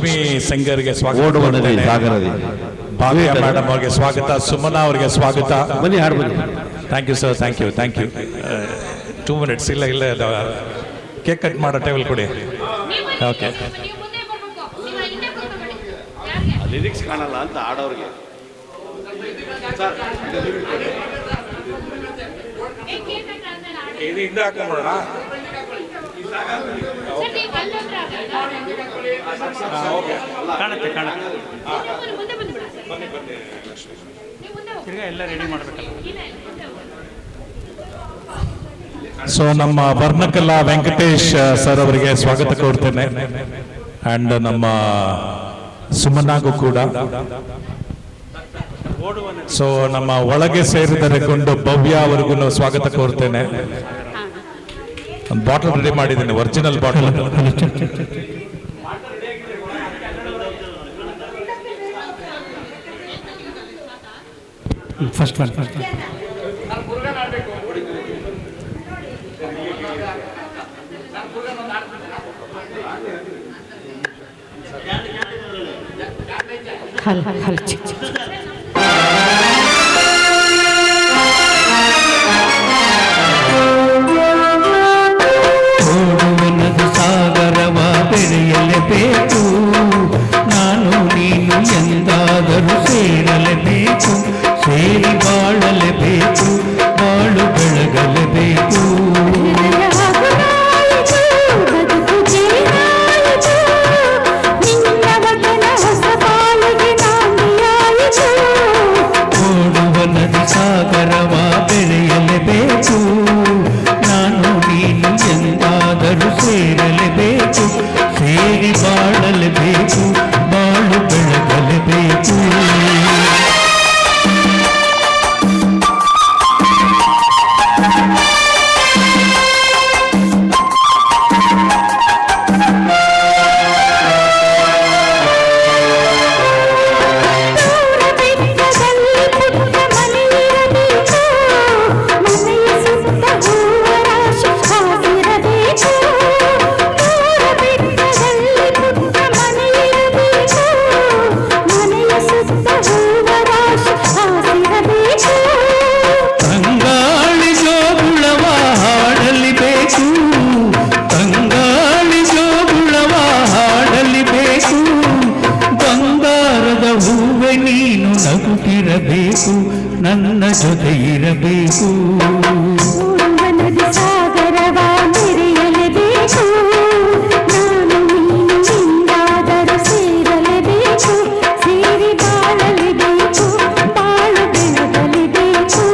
ಲಕ್ಷ್ಮೀ ಸಂಗರ್ಗೆ ಸ್ವಾಗತ. ಭಾವ್ಯ ಮೇಡಮ್ ಅವರಿಗೆ ಸ್ವಾಗತ. ಸುಮನಾ ಅವರಿಗೆ ಸ್ವಾಗತ. ಬನ್ನಿ ಹಾಡು ಬನ್ನಿ. Thank you sir, thank you. 2 minutes. ಇಲ್ಲ ಕೇಕ್ ಕಟ್ ಮಾಡೋ ಟೇಬಲ್ ಕೊಡಿ. ಓಕೆ. ಲಿರಿಕ್ಸ್ ಕಾಣಲ್ಲ ಅಂತ ಆಡೋರಿಗೆ. ಇದು ಹಿಂದೆ ಹಾಕೊಂಡ್ಬಿಡೋಣ. ಕಾಣುತ್ತೆ ಎಲ್ಲ ರೆಡಿ ಮಾಡಬೇಕಲ್ಲ. ಸೊ ನಮ್ಮ ವರ್ಣಕಲಾ ವೆಂಕಟೇಶ್ ಸರ್ ಅವರಿಗೆ ಸ್ವಾಗತ ಕೋರ್ತೇನೆ. ಅಂಡ್ ನಮ್ಮ ಸುಮನಾಗೂ ಕೂಡ. ಸೊ ನಮ್ಮ ಒಳಗೆ ಸೇರಿದರೆಗೊಂಡು ಭವ್ಯ ಅವರಿಗೂ ಸ್ವಾಗತ ಕೋರ್ತೇನೆ. ಒಂದು ಬಾಟಲ್ ರೆಡಿ ಮಾಡಿದ್ದೀನಿ, ಒರಿಜಿನಲ್ ಬಾಟಲ್. ಫಸ್ಟ್ ಓಡುವನದು ಸಾಗರವ ಬೆರೆಯಲೇಬೇಕು, ನಾನು ನೀನು ಎಂದಾದರೂ ಸೇರಲೇಬೇಕು, ಸೇರಿ ಬಾಳಲೇಬೇಕು, ಬಾಳು ಬೆಳಗಲೇಬೇಕು. ಸಾಗರವ ಬೆರೆಯಲೇಬೇಕು, ನಾನು ನೀನು ಎಂದಾದರೂ ಸೇರಲೇಬೇಕು, ಸೇರಿ ಬಾಳಲೇಬೇಕು, ಬಾಳು ಬೆಳಗಲೇಬೇಕು. ನಗುತ್ತಿರಬೇಕು, ನನ್ನ ಜೊತೆ ಇರಬೇಕು. ಸಾಗರವ ಬೆರೆಯಲೇಬೇಕು, ನಾನು ನೀನು ಎಂದಾದರೂ ಸೇರಲೇಬೇಕು, ಸೇರಿ ಬಾಳಲೇಬೇಕು, ಬಾಳು ಬೆಳಗಲೇಬೇಕು.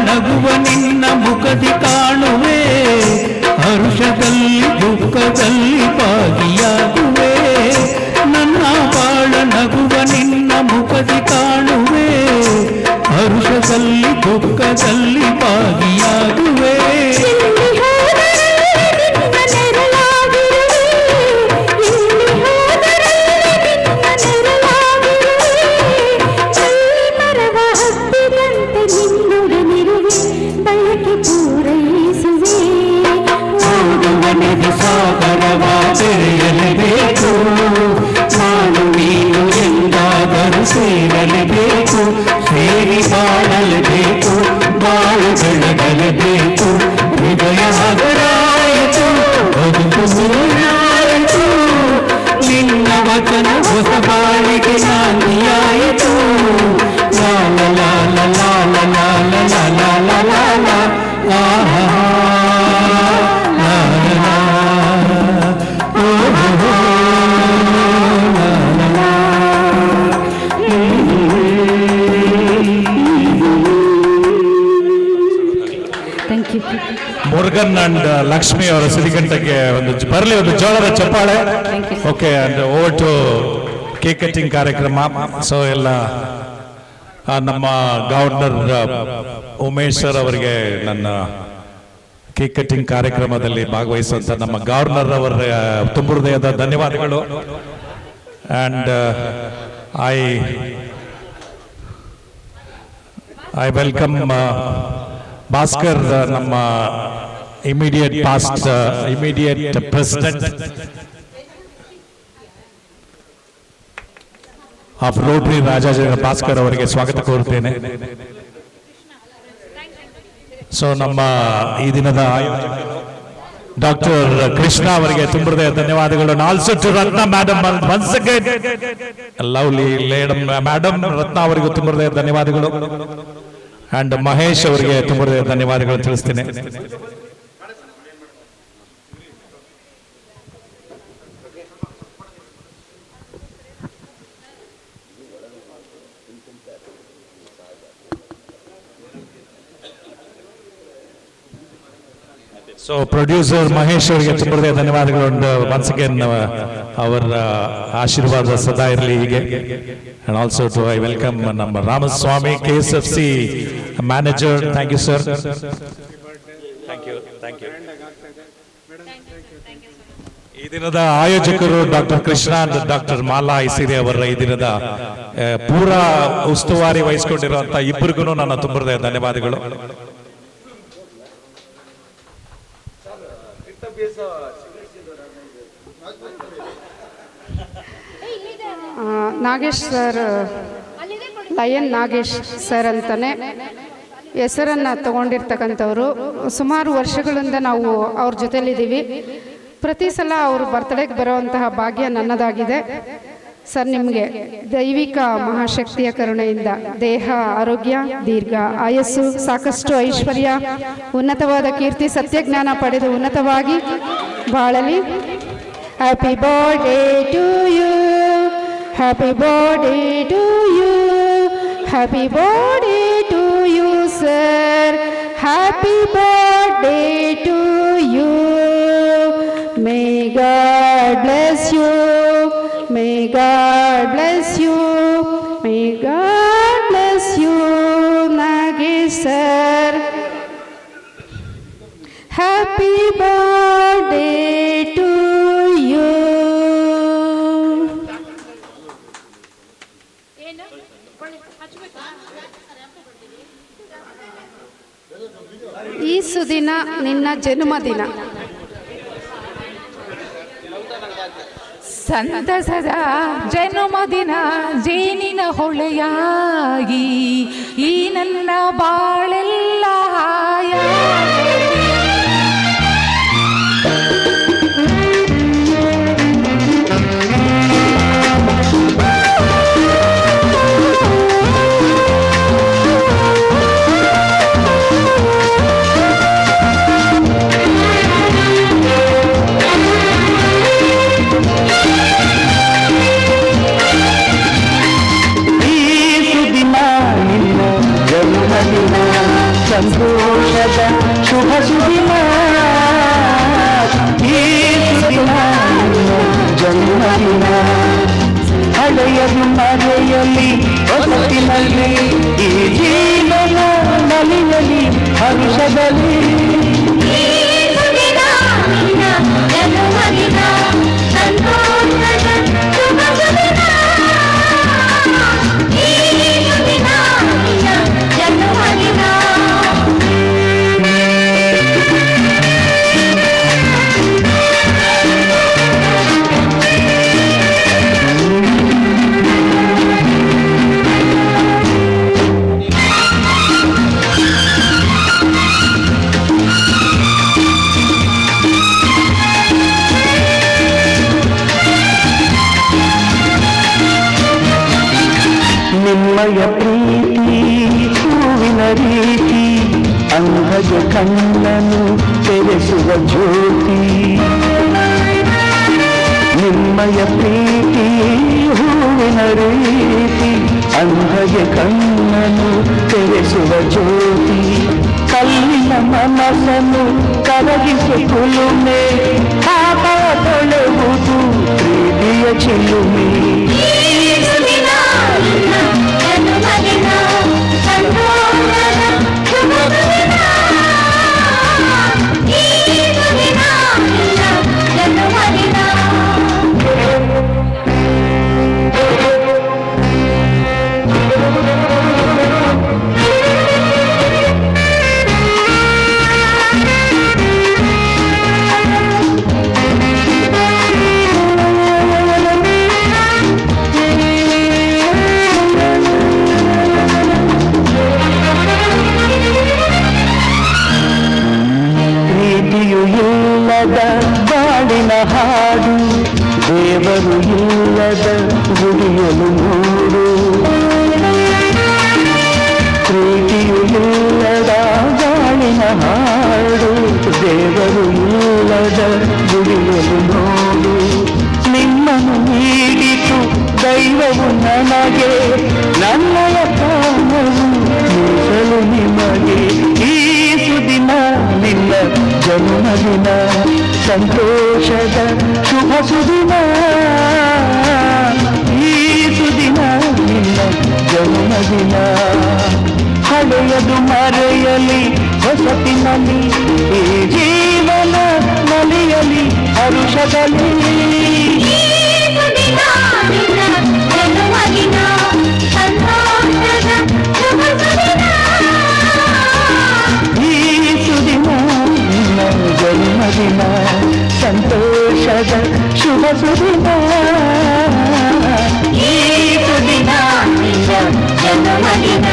ನಗುವ ನಿನ್ನ ಮುಖದಿ ಕಾಣುವೆ, ಹರುಷದಲ್ಲಿ ದುಃಖದಲ್ಲಿ ಭಾಗಿಯಾಗುವೆ. ನನ್ನ ಬಾಳ ನಗುವ ನಿನ್ನ ಮುಖದಿ ಕಾಣುವೆ, ಹರುಷದಲ್ಲಿ ದುಃಖದಲ್ಲಿ ಭಾಗಿಯಾಗುವೆ. ಸಾಗರವ ಬೆರೆಯಲೇಬೇಕು, ನಾನು ನೀನು ಎಂದಾದರೂ ಸೇರಲೇಬೇಕು, ಸೇರಿ ಬಾಳಲೇಬೇಕು, ಬಾಳು ಬೆಳಗಲೇಬೇಕು. ಹೃದಯ ಹಗರಾಯಿತು, ಬದುಕು ಮೂರಾಯಿತು, ನಿನ್ನ ವಚನ ಹೊಸ ಬಾಳಿಗೆ ನಾಂದಿಯಾಯಿತು. ಲಾಲ ಲಾಲ ಲಾಲ ಲಾಲ ಲಾಲ ಲಾಲ ಆಹಾ. ಮುರುಗನ್ ಅಂಡ್ ಲಕ್ಷ್ಮಿ ಅವರ ಸಿರಿಗಂಟೆಗೆ ಒಂದು ಬರಲಿ, ಒಂದು ಜೋಳದ ಚಪ್ಪಾಳೆ. Okay, and over to cake cutting ಕಾರ್ಯಕ್ರಮ. ಸೊ ಎಲ್ಲ ನಮ್ಮ ಗವರ್ನರ್ ಉಮೇಶ್ ಸರ್ ಅವರಿಗೆ ನನ್ನ ಕೇಕ್ ಕಟಿಂಗ್ ಕಾರ್ಯಕ್ರಮದಲ್ಲಿ ಭಾಗವಹಿಸುವಂತ ನಮ್ಮ ಗವರ್ನರ್ ಅವರ ತುಂಬ ಹೃದಯದ ಧನ್ಯವಾದಗಳು. ಅಂಡ್ ಐ ವೆಲ್ಕಮ್ ಭಾಸ್ಕರ್, ನಮ್ಮ immediate president of Rotary Rajajinagar, Bhaskar ಅವರಿಗೆ ಸ್ವಾಗತ ಕೋರುತ್ತೇನೆ. ಸೊ ನಮ್ಮ ಈ ದಿನದ ಡಾಕ್ಟರ್ ಕೃಷ್ಣ ಅವರಿಗೆ ತುಂಬ ಹೃದಯ ಧನ್ಯವಾದಗಳು. Also to Ratna madam, once again lovely madam Ratna ಅವರಿಗೂ ತುಂಬ ಹೃದಯ ಧನ್ಯವಾದಗಳು. ಅಂಡ್ ಮಹೇಶ್ ಅವರಿಗೆ ತುಂಬ ಹೃದಯ ಧನ್ಯವಾದಗಳು ತಿಳಿಸ್ತೇನೆ. ಸೊ ಪ್ರೊಡ್ಯೂಸರ್ ಮಹೇಶ್ ಅವರಿಗೆ ತುಂಬ ಹೃದಯ ಧನ್ಯವಾದಗಳು. ಒನ್ಸ್ ಅಗೇನ್ ಅವರ ಆಶೀರ್ವಾದ ಸದಾ ಇರಲಿ ಹೀಗೆ. And also to I welcome ನಮ್ಮ Ramaswamy, KSFC manager. Thank you sir. ಈ ದಿನದ ಆಯೋಜಕರು doctor Krishna and doctor Mala Aisiri ಅವರ ಈ ದಿನದ ಪೂರಾ ಉಸ್ತುವಾರಿ ವಹಿಸಿಕೊಂಡಿರುವಂತಹ ಇಬ್ಬರಿಗೂ ನನ್ನ ತುಂಬ ಹೃದಯ ಧನ್ಯವಾದಗಳು. Nagesh sir, lion Nagesh sir ಅಂತಾನೆ ಹೆಸರನ್ನು ತಗೊಂಡಿರ್ತಕ್ಕಂಥವ್ರು. ಸುಮಾರು ವರ್ಷಗಳಿಂದ ನಾವು ಅವ್ರ ಜೊತೆಲಿದ್ದೀವಿ. ಪ್ರತಿ ಸಲ ಅವ್ರ ಬರ್ತ್ಡೇಗೆ ಬರುವಂತಹ ಭಾಗ್ಯ ನನ್ನದಾಗಿದೆ. ಸರ್, ನಿಮಗೆ ದೈವಿಕ ಮಹಾಶಕ್ತಿಯ ಕರುಣೆಯಿಂದ ದೇಹ ಆರೋಗ್ಯ, ದೀರ್ಘ ಆಯಸ್ಸು, ಸಾಕಷ್ಟು ಐಶ್ವರ್ಯ, ಉನ್ನತವಾದ ಕೀರ್ತಿ, ಸತ್ಯಜ್ಞಾನ ಪಡೆದು ಉನ್ನತವಾಗಿ ಬಾಳಲಿ. Happy birthday to you, happy birthday to you, happy birthday to you sir, happy birthday to you. May God bless you, may God bless you, may God bless you, Nagesh sir. Happy birthday to you. ಈ ಸುದಿನ ನಿನ್ನ ಜನ್ಮದಿನ. ಸಂತಸದ ಜನ್ಮದಿನ ಜೇನಿನ ಹೊಳೆಯಾಗಿ ಈ ನನ್ನ ಬಾಳೆಲ್ಲ ಹಾಯಾಗಿ. ಸಂತೋಷದ ಶುಭ ಸುದಿನ, ಈ ಸುದಿನ ಜನ್ಮದಿನ. ಹಳೆಯದು ಮರೆಯಲಿ ಹೊಸತಿನಲ್ಲಿ, ಈ ಜೀವನ ನಲಿಯಲಿ ಹರುಷದಲ್ಲಿ. ನಿಮ್ಮಯ ಪ್ರೀತಿ ಹೂವಿನ ರೀತಿ, ಅಂಗಜ ಕಣ್ಣನು ತೆರೆಸುವ ಜ್ಯೋತಿ. ನಿಮ್ಮಯ ಪ್ರೀತಿ ಹೂವಿನ ರೀತಿ, ಅಂಗಜ ಕಣ್ಣನು ತೆರೆಸುವ ಜ್ಯೋತಿ. ಕಲ್ಲಿನ ಮನಸ್ಸನ್ನು ಕರಗಿಸಿ ಕುಲುಮೆ, ಪಾಪ ತೊಳೆಯುವುದು ಪ್ರೀತಿಯ ಚಿಲುಮೆ. ಈ ಇಲ್ಲದ ಬಾಳಿನ ಹಾಡು ದೇವರು ಇಲ್ಲದ ಗುಡಿಯಲು ಮೂಡು ಪ್ರೀತಿಯು ಇಲ್ಲದ ಬಾಳಿನ ಹಾಡು ದೇವರು ಇಲ್ಲದ ಗುಡಿಯಲು ನೋಡು ನಿಮ್ಮನ್ನು ನೀಡಿತು ದೈವವು ನನಗೆ ನನ್ನಯ ಪ್ರಾಣವು ಮೀಸಲು ನಿಮಗೆ ಈ ಸುದಿನ ನಿನ್ನ ಜನ್ಮದಿನ ಸಂತೋಷದ ಶುಭ ಸುದಿನ ಈ ಸುದಿನ ನಿನ್ನ ಜನ್ಮದಿನ ಹಳೆಯದು ಮರೆಯಲಿ ಹೊಸತಿನಲ್ಲಿ ಈ ಜೀವನ ನಲಿಯಲಿ ಹರುಷದಲ್ಲಿ ಈ ಸುದಿನ ನಿನ್ನ ಜನ್ಮದಿನ ಸಂತೋಷದ ಶುಭ ಸುದಿನ ಈ ಸುದಿನ ನಿನ್ನ ಜನ್ಮದಿನ